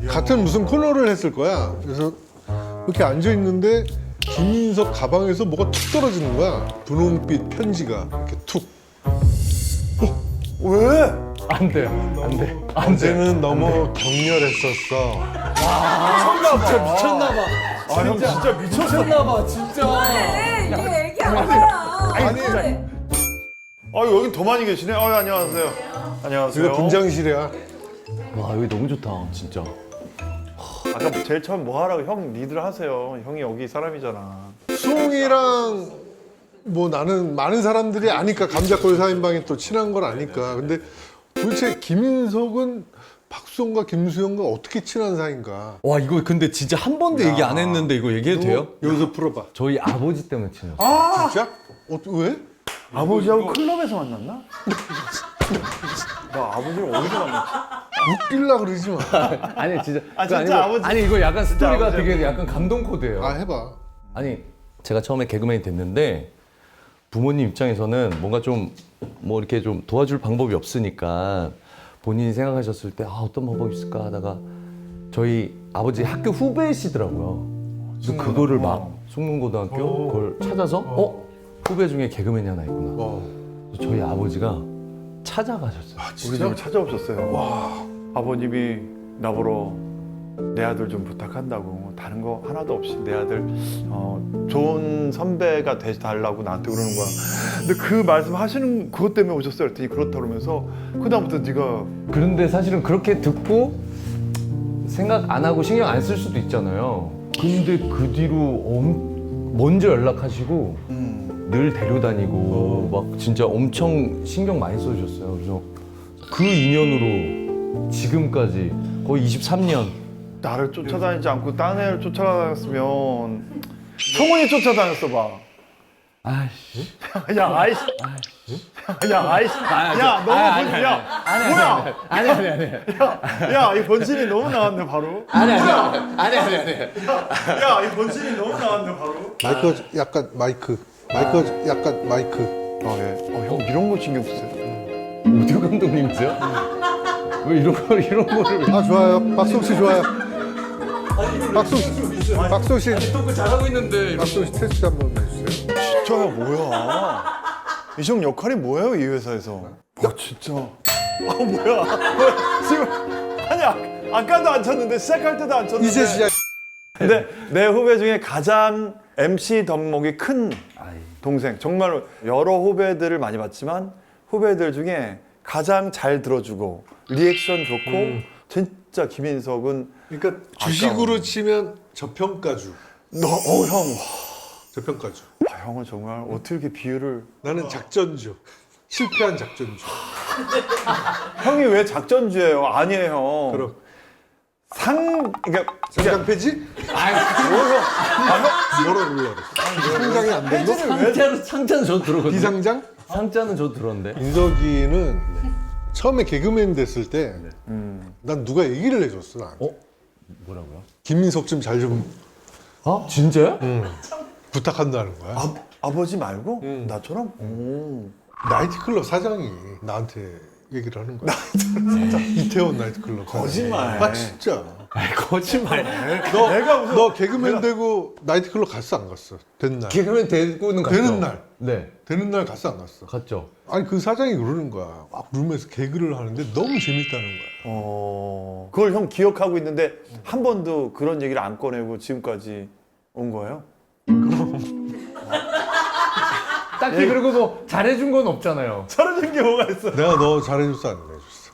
같은 무슨 코너를 했을 거야. 그래서 이렇게 앉아 있는데 김인석 가방에서 뭐가 툭 떨어지는 거야. 분홍빛 편지가 이렇게 툭. 왜? 안 돼. 안 돼. 안 돼. 어제는 너무 격렬했었어. 진짜 미쳤나봐. 아, 형 진짜 미쳤어. 미쳤나봐, 진짜. 네, 이게 얘기 안 하잖아. 아니, 여긴 더 많이 계시네. 안녕하세요. 안녕하세요. 이거 분장실이야. 와, 여기 너무 좋다, 진짜. 아까 제일 처음 뭐 하라고 형 리드를 하세요. 형이 여기 사람이잖아. 수홍이랑 뭐 나는 많은 사람들이 아니까 감자골 4인방이 또 친한 걸 아니까. 근데 도대체 김인석은 박수홍과 김수영과 어떻게 친한 사이인가? 와, 이거 근데 진짜 한 번도 얘기 안 했는데 이거 얘기해도 돼요? 여기서 풀어봐. 저희 아버지 때문에 친해요. 진짜? 왜? 아버지하고 클럽에서 만났나? 나 아버지를 어디서 만났지? 웃길라 그러지 마. 아니, 진짜. 아, 그거 진짜 아니고, 아버지- 아니, 이거 약간 스토리가 아버지. 되게 약간 감동 코드예요. 아, 해봐. 아니, 제가 처음에 개그맨이 됐는데 부모님 입장에서는 뭔가 좀 뭐 이렇게 좀 도와줄 방법이 없으니까 본인이 생각하셨을 때 어떤 방법이 있을까 하다가 저희 아버지 학교 후배시더라고요. 그래서 그거를 막 숙문고등학교 그걸 찾아서 후배 중에 개그맨이 하나 있구나. 그래서 저희 아버지가 찾아가셨어요. 우리 집을 찾아오셨어요. 와. 아버님이 나보러 내 아들 좀 부탁한다고. 다른 거 하나도 없이 내 아들 좋은 선배가 돼달라고 나한테 그러는 거야. 근데 그 말씀 하시는 그것 때문에 오셨어요. 그랬더니 그렇다 그러면서 그다음부터 네가 그런데 사실은 그렇게 듣고 생각 안 하고 신경 안 쓸 수도 있잖아요. 근데 그 뒤로 먼저 연락하시고 늘 데려다니고 막 진짜 엄청 신경 많이 써주셨어요. 그래서 그 인연으로 지금까지 거의 23년. 나를 쫓아다니지 않고 딴 애를 쫓아다녔으면 성훈이 쫓아다녔어 봐. 아이씨. 야 아이씨. 야 아이씨. 야 너무 번지. 야 뭐야? 아니. 야 이 번진이 너무 나왔네 바로. 아니. 야 이 번진이 너무 나왔네 바로. 마이크 약간 마이크. 아 예. 형 이런 거 신경 쓰세요. 오디오 감독님이세요? 왜 이런 거를 아, 좋아요. 박수홍 씨 좋아요. 박수홍 씨. 또 잘하고 있는데 박수홍 씨 테스트 한번 해주세요. 진짜야 뭐야? 이 형 역할이 뭐예요 이 회사에서? 진짜. 뭐야? 지금 아니 아까도 안 쳤는데 시작할 때도 안 쳤는데. 이제 시작. 근데 내 후배 중에 가장 MC 덕목이 큰 동생. 정말 여러 후배들을 많이 봤지만 후배들 중에 가장 잘 들어주고 리액션 좋고 진짜 김인석은 그러니까 주식으로 치면 저평가주. 형. 저평가주. 형은 정말 어떻게 이렇게 비유를 나는 작전주. 실패한 작전주. 형이 왜 작전주예요? 아니에요 형. 그럼 그러니까 상장폐지? 뭐라 불러? 상장이 안 된 거? 상자는 저 들었거든요. 비상장? 상자는 저 들었는데. 인석이는 처음에 개그맨 됐을 때 난 누가 얘기를 해줬어 나한테. 뭐라고요? 김민석 좀 잘 좀 진짜요? 부탁한다는 거야. 아버지 말고 나처럼? 나이트클럽 사장이 나한테 얘기를 하는 거야. 이태원 나이트클럽 사장. 거짓말. 아 진짜. 거짓말. 너 개그맨 되고 나이트클럽 갔어 안 갔어? 된 날. 개그맨 되고는 갔죠. 되는 날. 네. 되는 날 갔어 안 갔어? 갔죠. 아니 그 사장이 그러는 거야. 막 룸에서 개그를 하는데 너무 재밌다는 거야. 그걸 형 기억하고 있는데 한 번도 그런 얘기를 안 꺼내고 지금까지 온 거예요? 딱히 그리고 뭐 잘해준 건 없잖아요. 사라진 게 뭐가 있어? 내가 너 잘해줬어 안 해줬어?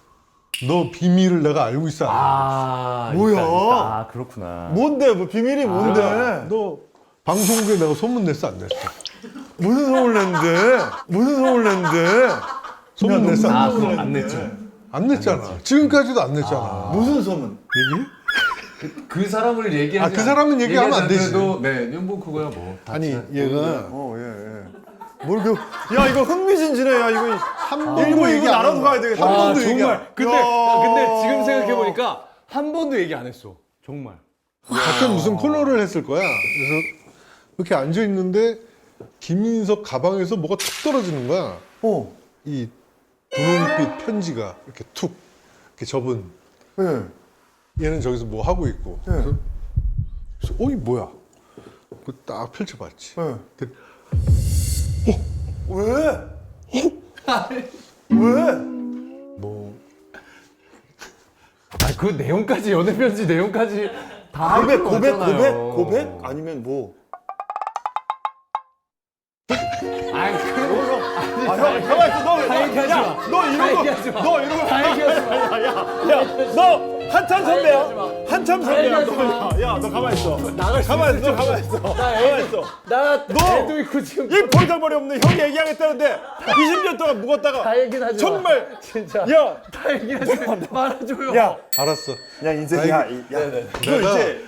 너 비밀을 내가 알고 있어 안 해줬어? 뭐야? 있다. 그렇구나. 뭔데? 뭐 비밀이 뭔데? 너 방송국에 내가 소문 냈어 안 냈어? 무슨 소문을 냈는데? 무슨 소문을 냈는데? 소문 냈어 안 냈어? 그거 안 냈죠. 안 냈잖아. 지금까지도 안 냈잖아. 무슨 소문? 얘기? 그 사람을 얘기하지. 그 사람은 얘기하면 안 되지. 네, 뭐 그거야 뭐. 다 아니 친한- 얘가 예. 야 이거 흥미진진해. 야 이거 한 일부 번도 얘기 안 나눠서 하는 가야 되겠다. 한 아, 번도 얘기 안 정말. 근데 지금 생각해 보니까 한 번도 얘기 안 했어. 정말. 같은 무슨 코너를 했을 거야. 그래서 이렇게 앉아 있는데 김인석 가방에서 뭐가 툭 떨어지는 거야. 이 분홍빛 편지가 이렇게 툭 이렇게 접은. 예. 얘는 저기서 뭐 하고 있고. 네. 그래서 어이 뭐야? 그 딱 펼쳐봤지. 네. 근데 왜? 왜? 뭐 아, 그 내용까지 연애 편지 내용까지 다 고백? 아니면 뭐? 아니 그 아, 가만 있어. 다 얘기하지 마. 너 이런 거, 얘기하지 마. 너 이런 거. 다 얘기하지 마. 야, 너 한참 선배야. 한참 선배야. 얘기하지 마. 너 가만 있어. 나갈 수 가만 있는 있어. 가만 있어. 가만 있어. 나 너! 애도 있고 지금 이 볼살머리 없는 형이 얘기하겠다는데 20년 동안 묵었다가 다 얘기는 하지 마. 정말 진짜 야, 다 얘기하지 마. 말아줘요. 야, 알았어. 야 인생이야. 너 내가 이제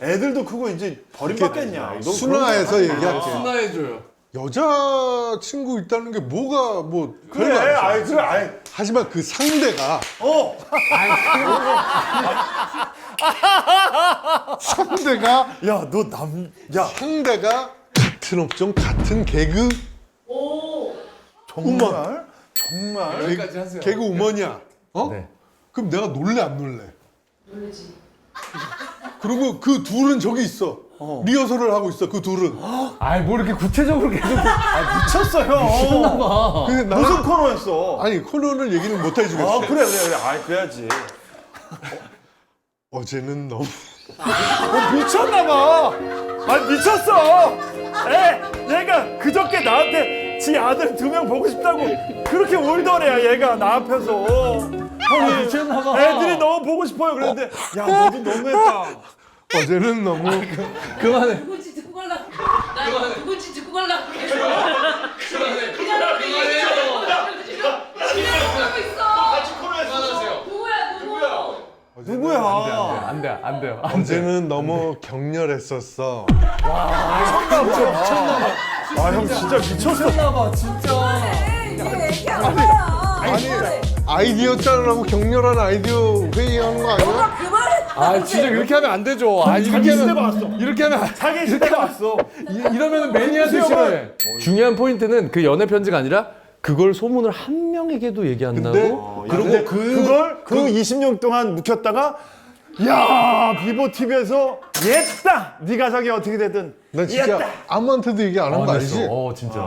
애들도 크고 이제 버림받겠냐? 너 순화해서 얘기할게. 순화해줘요. 여자 친구 있다는 게 뭐가 뭐 그래, 별거 아니야. 아이 그래, 아이. 하지만 그 상대가 상대가 야, 너 남, 야, 상대가 같은 업종 같은 개그 정말, 정말. 여기까지 하세요. 개그 우먼이야. 어? 네. 그럼 내가 놀래 안 놀래? 놀래지. 그리고 그 둘은 저기 있어. 리허설을 하고 있어. 그 둘은. 아이 뭐 이렇게 구체적으로 계속 미쳤어 형. 미쳤나봐. 근데 나는 무슨 코너였어? 아니 코너는 얘기는 못 해주겠어. 그래. 아이 그래야지. 어제는 너무 미쳤나봐. 아니 미쳤어. 얘가 그저께 나한테 지 아들 2명 보고 싶다고 그렇게 울더래야 얘가 나 앞에서. 형이 미쳤나봐. 애들이 너무 보고 싶어요. 그랬는데 야 너도 너무했다. 어제는 너무 그만해. 누군지 듣고 가려고. 나 이거 누군지 듣고 가려고. 그만해. 그냥 하고 있어. 누구야? 누구야? 안 돼, 안 돼요. 어제는 너무 격렬했었어. 아 형 진짜 미쳤어. 미쳤나봐, 진짜. 이게 얘기 안 해요. 아니 아이디어 짜느라고 격렬한 아이디어 회의하는 거 아니야? 너가 그만해. 아, 진짜 이렇게 하면 안 되죠. 아, 이렇게 자기 하면 시대가 왔어. 이렇게 하면 안- 자기 시대가 왔어. 이러면 매니아도 싫어해. 중요한 포인트는 그 연애 편지가 아니라 그걸 소문을 한 명에게도 얘기 안 근데 나고 그리고 그걸 20년 동안 묵혔다가 야 비보 TV에서 옛다 네가 자기 어떻게 되든 난 진짜 아무한테도 얘기 안 한 거 알지? 진짜.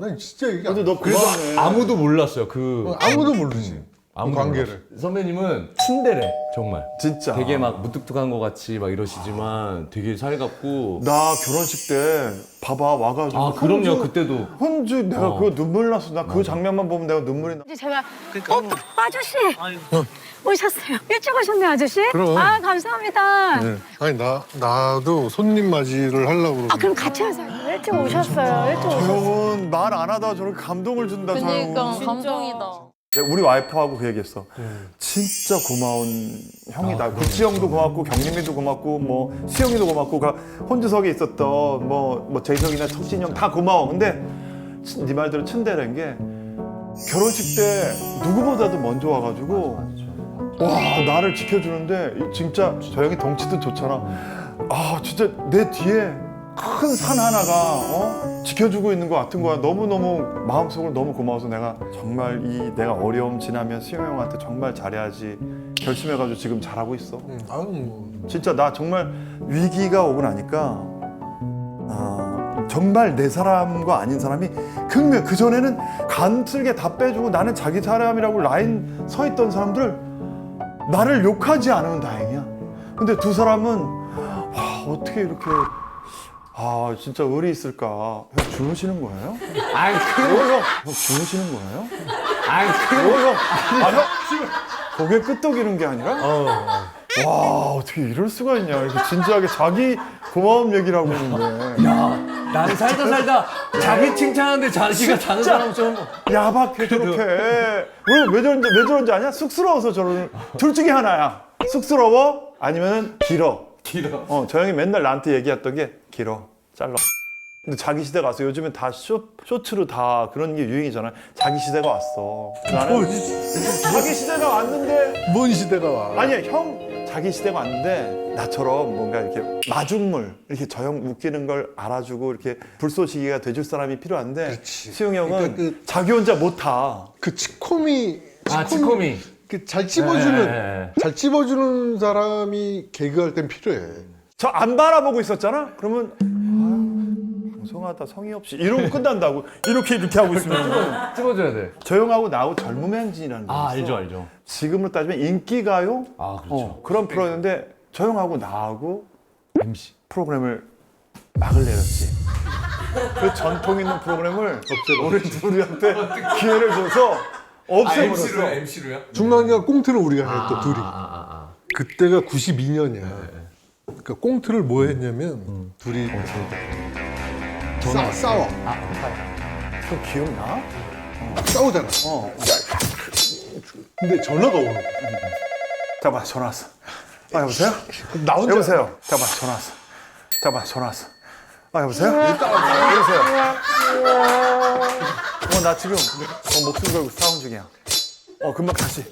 난 진짜 얘기 안 근데 해. 너 그러네. 아무도 몰랐어요. 그 아무도 모르지. 아무도 관계를. 몰랐어요. 선배님은 친데레 정말. 진짜 되게 막 무뚝뚝한 것 같이 막 이러시지만 되게 살갑고. 나 결혼식 때 봐봐 와가지고 아, 그럼요. 그때도. 혼주 내가 그거 눈물 났어. 나 그 장면만 보면 내가 눈물이 나. 이제 제가 아저씨 오셨어요. 일찍 오셨네 아저씨. 그럼. 아 감사합니다. 아니 나도 손님 맞이를 하려고 아 그럼 같이 하세요. 일찍 오셨어요. 일찍 저 오셨어요. 형은 말 안 하다가 저렇게 감동을 준다. 저 형. 그러니까 감동이다. 우리 와이프하고 그 얘기했어. 진짜 고마운 형이다. 구치 형도 고맙고 경림이도 고맙고 뭐 시영이도 고맙고 혼주석에 있었던 뭐 재석이나 척진 형 다 고마워. 근데 네 말대로 츤데레인 게 결혼식 때 누구보다도 먼저 와가지고 와 나를 지켜주는데 진짜 저 형이 덩치도 좋잖아. 아 진짜 내 뒤에 큰 산 하나가 지켜주고 있는 것 같은 거야. 너무너무 마음속으로 너무 고마워서 내가 정말 내가 어려움 지나면 수영 형한테 정말 잘해야지 결심해가지고 지금 잘하고 있어. 아유 뭐. 진짜 나 정말 위기가 오고 나니까 정말 내 사람과 아닌 사람이 극명 그 전에는 간슬게 다 빼주고 나는 자기 사람이라고 라인 서 있던 사람들 나를 욕하지 않으면 다행이야. 근데 두 사람은 와 어떻게 이렇게 진짜 의리 있을까? 형 주무시는 거예요? 아이 형 주무시는 거예요? 아이 형 고개 끄덕이는 게 아니라? 와 어떻게 이럴 수가 있냐 이렇게 진지하게 자기 고마움 얘기를 하고 있는데 나는 살다 자기 칭찬하는데 자기가 자는 사람 좀 야박해 저렇게 왜 저런지 아냐? 쑥스러워서 저러는 둘 중에 하나야. 쑥스러워 아니면은 길어. 저 형이 맨날 나한테 얘기했던 게 길어 잘라. 근데 자기 시대가 왔어. 요즘엔 다 쇼츠로 다 그런 게 유행이잖아. 자기 시대가 왔어. 나는 자기 시대가 왔는데 뭔 시대가 와? 아니야 형 자기 시대가 왔는데 나처럼 뭔가 이렇게 마중물 이렇게 저 형 웃기는 걸 알아주고 이렇게 불쏘시개가 돼줄 사람이 필요한데 그렇지. 수용 형은 그러니까 자기 혼자 못 타. 그 치코미 치코미. 그 잘 찝어주는 네. 잘 찝어주는 사람이 개그할 땐 필요해. 저 안 바라보고 있었잖아? 그러면 방송하다 성의 없이 이러고 끝난다고. 이렇게 하고 있으면 찍어줘야 돼. 저 형하고 나하고 젊음의 행진이라는 게 아, 있어. 알죠. 지금으로 따지면 인기가요? 아, 그렇죠. 그런 프로였는데 저 형하고 나하고 MC. 프로그램을 막을 내렸지. 그 전통 있는 프로그램을 우리 둘이한테 기회를 줘서 없애버렸어. MC로요? 중간중간 꽁트를 우리가 해 또 둘이. 아. 그때가 92년이야. 그러니까 꽁트를 뭐 했냐면 둘이 싸워. 그거 기억나? 싸우잖아. 근데 전화가 오는 거야. 잠깐만 전화 왔어. 아 여보세요? 그럼 나 혼자 여보세요? 잠깐만 전화 왔어. 잠깐만 전화 왔어. 아 여보세요? 여보세요? 나 지금 목숨 걸고 싸움 중이야. 금방 다시.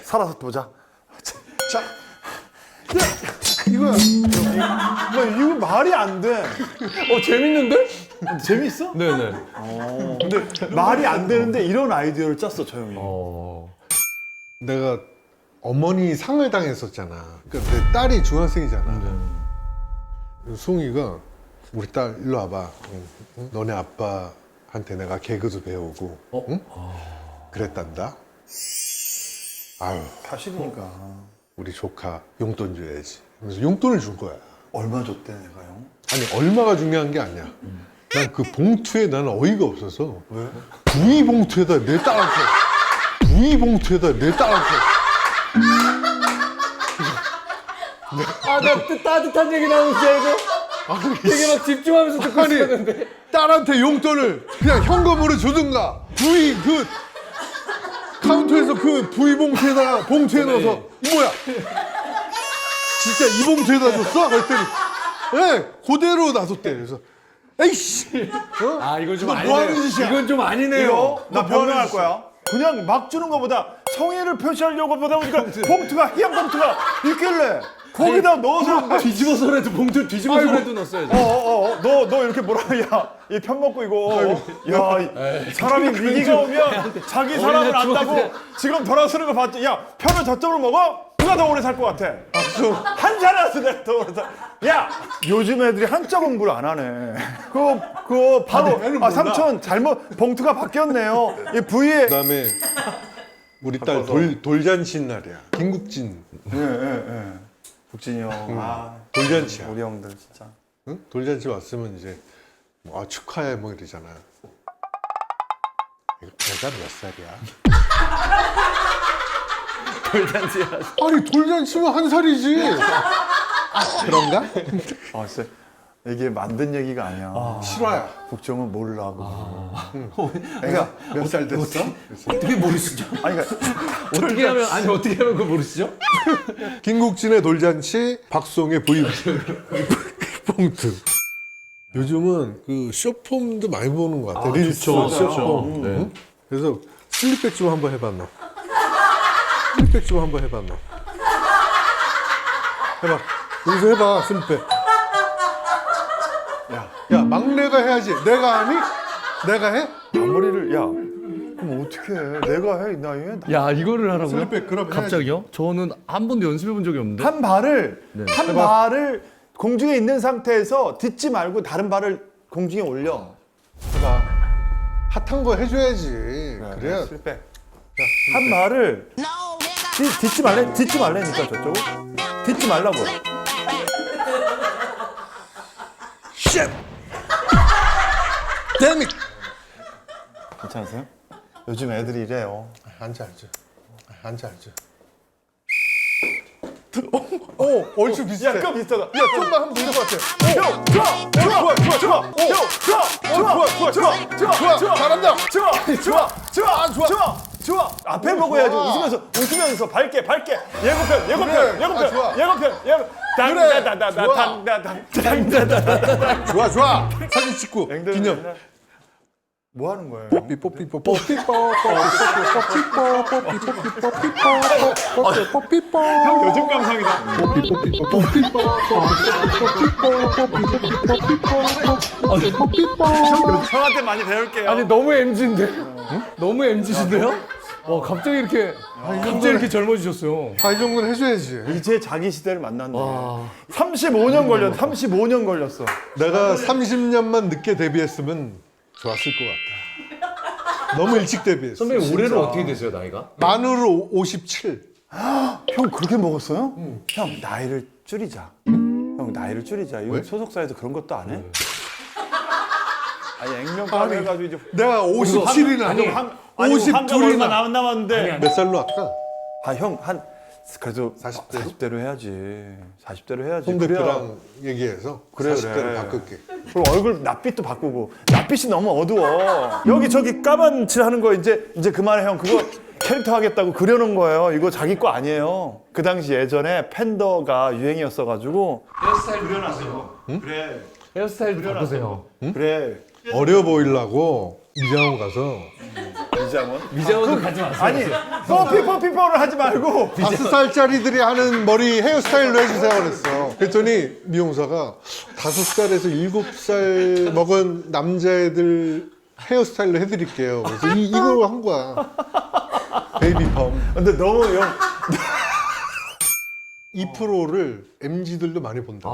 살아서 보자. 자, 이거야. 이거 말이 안 돼. 재밌는데? 재밌어? 네네. 근데 말이 안 되는데 이런 아이디어를 짰어 저 형이. 내가 어머니 상을 당했었잖아. 그러니까 내 딸이 중학생이잖아. 수홍이가 우리 딸 일로 와봐. 응? 너네 아빠한테 내가 개그도 배우고 응? 그랬단다. 아유 사실이니까. 우리 조카 용돈 줘야지. 그래서 용돈을 준 거야. 얼마 줬대 내가 형? 아니 얼마가 중요한 게 아니야. 난 그 봉투에 나는 어이가 없어서 왜? 부위 봉투에다 내 딸한테 나 따뜻한 얘기 나오는 줄 알고 되게 막 집중하면서 듣고 있었는데. 딸한테 용돈을 그냥 현금으로 주든가 부위 그 카운터에서 그 부위 봉투에 넣어서 이 뭐야 진짜 이 봉투에다 줬어? 그랬더니 예 그대로 놔뒀대. 그래서 에이씨 이건 좀 너 뭐 하는 짓이야? 이건 좀 아니네요. 이거 나 너 변명할 뭐하는 거야. 그냥 막 주는 것보다 성의를 표시하려고 보다 보니까 봉투가 희귀한 봉투가 있길래 거기다 넣어서 뒤집어서라도 봉투 뒤집어서라도 넣었어야지. 너 이렇게 뭐라 이 편 먹고 이거 사람이 위기가 오면 자기 사람을 안다고 지금 돌아서는 거 봤지? 야 편을 저쪽으로 먹어? 누가 더 오래 살 것 같아? 한잔 해서 내가 더 오래 살. 야 요즘 애들이 한자 공부를 안 하네. 그거 바로 삼촌 잘못 봉투가 바뀌었네요. 이 부위에 그다음에 우리 딸 돌잔치 날이야. 김국진 예. 국진이 형 돌잔치야. 우리 형들 진짜 응? 돌잔치 왔으면 이제 축하해 뭐 이러잖아. 애가 몇 살이야? 돌잔치야. 아니 돌잔치면 한 살이지. 그런가? 진짜 이게 만든 얘기가 아니야. 실화야. 국정은 몰라 그거. 애가 몇 살 됐어? 어떻게 모르시죠? 아니 그러니까 어떻게 하면 그거 모르시죠? 김국진의 돌잔치, 박송의 부위 봉투. 요즘은 그 쇼폼도 많이 보는 것 같아. 릴스 쇼폼. 응? 그래서 슬립백 좀 한번 해봐 너. 슬립백 좀 한번 해봐 너. 해봐. 여기서 해봐 슬립백. 야 막내가 해야지. 내가 하니? 내가 해? 앞머리를 그럼 어떻게 해? 내가 해 이 나이에? 야, 이거를 하라고요? 슬립백 그럼 갑자기요? 저는 한 번도 연습해 본 적이 없는데. 한 발을 공중에 있는 상태에서 딛지 말고 다른 발을 공중에 올려. 해봐. 핫한 거 해줘야지. 그래야. 슬립백. 한 발을 딛지 말라니까 저쪽. 딛지 말라고. 쉣! 데믹! 괜찮으세요? 요즘 애들이 이래요. 앉아. 얼추 비슷해. 야, 그 비슷하다. 야, 좀만 하면 될 것 같아. 좋아. 잘한다. 좋아. 앞에 보고 해야지. 웃으면서 밝게. 예고편. 좋아. 사진 찍고 기념. 뭐 하는 거예요? 형 요즘 감성이다. 형한테 많이 배울게요. 아니, 너무 MZ인데? 너무 MZ신데요? 와 갑자기 이렇게 젊어지셨어요. 이 정도는 해줘야지. 이제 자기 시대를 만났네. 와. 35년 걸렸어. 내가 30년만 늦게 데뷔했으면 좋았을 것 같아. 너무 일찍 데뷔했어. 선배님 올해는 어떻게 되세요 나이가? 만으로 57. 형 그렇게 먹었어요? 형 나이를 줄이자. 형 나이를 줄이자. 이거 왜? 소속사에서 그런 것도 안 해? 아니 액면가로 해가지고 이제 내가 57이나 한 52나 남았는데 몇 살로 할까? 아 형 한 그래도 40대. 40대로 해야지. 40대로 해야지. 홍 그래야- 대표랑 얘기해서 그래, 40대로 그래. 바꿀게. 그리고 얼굴 낯빛도 바꾸고 낯빛이 너무 어두워. 여기 저기 까만 칠 하는 거 이제 그만해 형. 그거 캐릭터 하겠다고 그려놓은 거예요. 이거 자기 거 아니에요. 그 당시 예전에 팬더가 유행이었어가지고 헤어스타일 그려놨어. 그래 헤어스타일 바꾸세요. 그래 어려 보이려고 미장원 가서 이장원. 미장원도 가지 마세요. 아니 뽀삐뽀삐뽀를 하지 말고 5살짜리들이 하는 머리 헤어스타일로 해주세요 그랬어. 그랬더니 미용사가 5살에서 7살 먹은 남자애들 헤어스타일로 해드릴게요. 그래서 이걸 한 거야. 베이비펌. 근데 너무 형 이 프로를 MZ들도 많이 본다.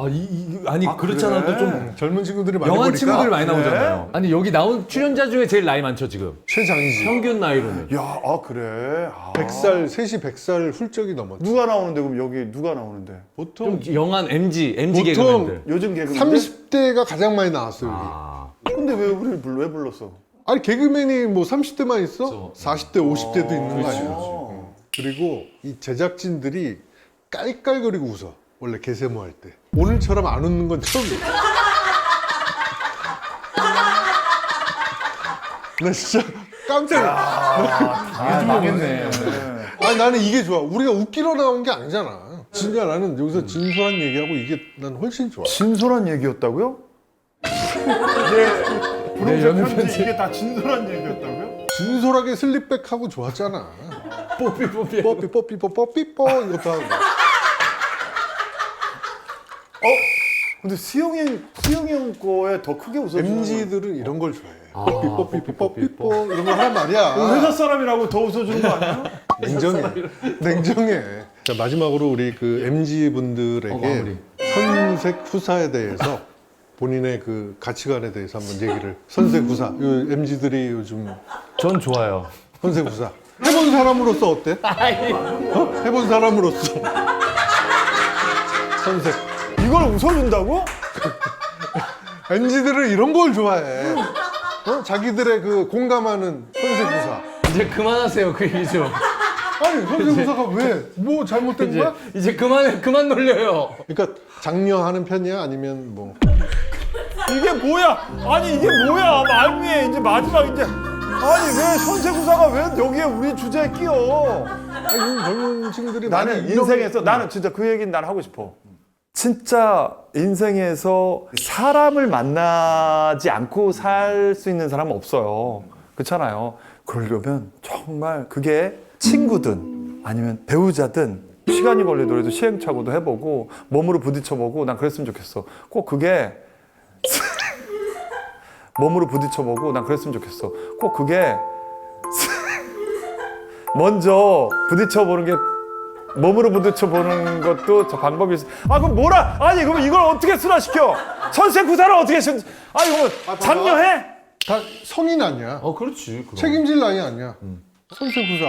아니 그렇잖아도 그래? 좀 젊은 친구들이 많이 영한 보니까 친구들 많이 그래? 나오잖아요. 아니 여기 나온 출연자 중에 제일 나이 많죠 지금. 최장이지. 평균 나이로는. 야, 아 그래. 아. 100살, 셋이 100살 훌쩍이 넘었지. 누가 나오는데 그럼 여기 누가 나오는데? 보통 좀 영한 MZ 보통 개그맨들. 요즘 개그맨 30대가 가장 많이 나왔어요, 여기. 아, 근데 왜 우리를 왜 불렀어? 아니, 개그맨이 뭐 30대만 있어? 그렇죠. 40대, 50대도 있는 거 아니야. 그리고 이 제작진들이 깔깔거리고 웃어. 원래 개세모 할 때. 오늘처럼 안 웃는 건 처음이야. 나 진짜 깜짝 놀랐어. 망했네. 아니, 나는 이게 좋아. 우리가 웃기러 나온 게 아니잖아. 진짜 나는 여기서 진솔한 얘기하고 이게 난 훨씬 좋아. 진솔한 얘기였다고요? 네, 분홍색 편지 이게 다 진솔한 얘기였다고요? 진솔하게 슬립백하고 좋았잖아. 뽀삐. 뽀삐뽀 이것도 하고. 근데 수영이 형 거에 더 크게 웃어주는 MZ들은 이런 걸 좋아해. 뽀삐뽀 이런 거 하란 말이야. 회사 사람이라고 더 웃어주는 거 아니야? 냉정해. 자, 마지막으로 우리 그 MZ 분들에게 마무리. 선색 후사에 대해서 본인의 그 가치관에 대해서 한번 얘기를. 선색 후사. 요 MZ들이 요즘 전 좋아요. 선색 후사. 해본 사람으로서 어때? 어? 해본 사람으로서. 선색. 이걸 웃어준다고? MZ들은 이런 걸 좋아해. 어? 자기들의 그 공감하는 선색 후사. 이제 그만하세요 그 얘기 좀. 아니, 선색 후사가 왜? 뭐 잘못된 거야? 이제 그만 놀려요. 그러니까 장려하는 편이야? 아니면 뭐? 이게 뭐야? 아니 이게 뭐야? 말미에 이제 마지막 이제 아니 왜 선세구사가 왜 여기에 우리 주제에 끼어? 아니, 젊은 친구들이 나는 많이 이런 인생에서 나는 진짜 그 얘기는 난 하고 싶어. 진짜 인생에서 사람을 만나지 않고 살 수 있는 사람은 없어요. 그렇잖아요. 그러려면 정말 그게 친구든 아니면 배우자든 시간이 걸리더라도 시행착오도 해보고 몸으로 부딪혀보고 난 그랬으면 좋겠어. 꼭 그게 몸으로 부딪혀보고 난 그랬으면 좋겠어. 꼭 그게 먼저 부딪혀보는 게 몸으로 부딪혀보는 것도 저 방법이 있어. 아 그럼 뭐라? 아니 그럼 이걸 어떻게 순화시켜? 선생구사를 어떻게 아니 그러면 장려해? 다 성인 아니야. 그렇지. 그럼. 책임질 나이 아니야. 선색 후사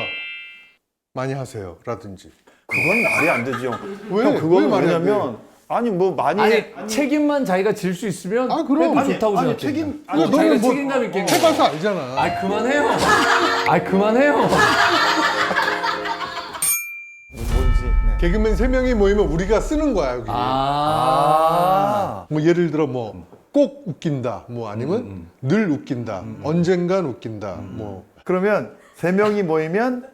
많이 하세요. 라든지. 그건 말이 안 되지 형. 왜? 형 그건 왜 말이 안 왜냐면 아니 뭐 많이 아니 책임만 자기가 질 수 있으면 아, 그럼. 해도 좋다고 아니, 생각해. 책임- 아니, 자기가 너는 뭐 책임감 있게. 해봐서 알잖아. 아 그만해요. 아 그만해요. 뭔지. 네. 개그맨 3명이 모이면 우리가 쓰는 거야, 여기. 아. 뭐 예를 들어 뭐 꼭 웃긴다. 뭐 아니면 늘 웃긴다. 언젠간 웃긴다. 뭐. 그러면 3명이 모이면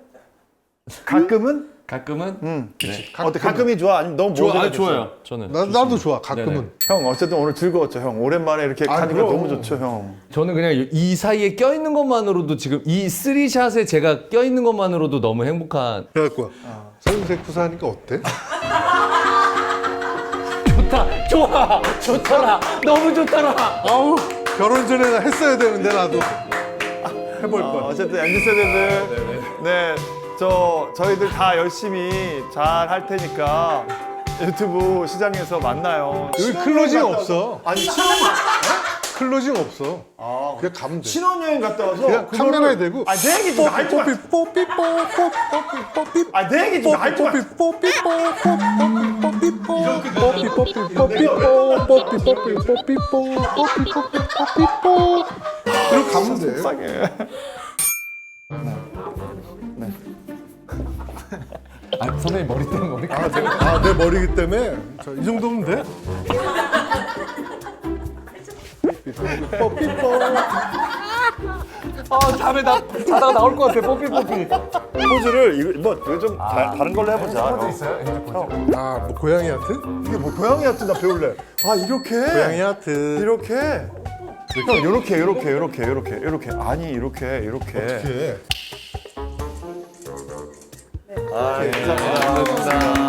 가끔은 가끔은 어때? 가끔이 좋아? 아니면 너무 좋아. 좋아요. 저는 나도 좋아. 가끔은. 네네. 형 어쨌든 오늘 즐거웠죠 형. 오랜만에 이렇게 아, 가니까 그럼. 너무 좋죠 형. 저는 그냥 이 사이에 껴있는 것만으로도 지금 이 3샷에 제가 껴있는 것만으로도 너무 행복한. 그래갖고 선색 후사 하니까 어때? 좋더라. 너무 좋더라. 아우, 결혼 전에 했어야 되는데 나도. 해볼 걸. 어쨌든 MZ 세대들 네, 저희들 다 열심히 잘 할 테니까 유튜브 시장에서 만나요. 여기 클로징 없어. 아니 클로징 없어. 그냥 가면 돼. 신혼여행 갔다 와서 그냥 카메라에 대고 아내 얘기 좀 하지 마. 아내 얘기 좀 하지 마. 이렇게 가면 돼. 속상해. 아, 선배님 머리 때문에 머리. 내 머리기 때문에 자, 이 정도면 돼? 다음에 나 자다가 나올 것 같아. 뽀삐뽀삐. 포즈를 이거 좀 다른 걸로 해보자. 뭐 고양이 하트? 이게 뭐 고양이 하트 나 배울래. 아 이렇게. 고양이 하트. 이렇게. 형 이렇게 아니 이렇게 이렇게. 아 감사합니다.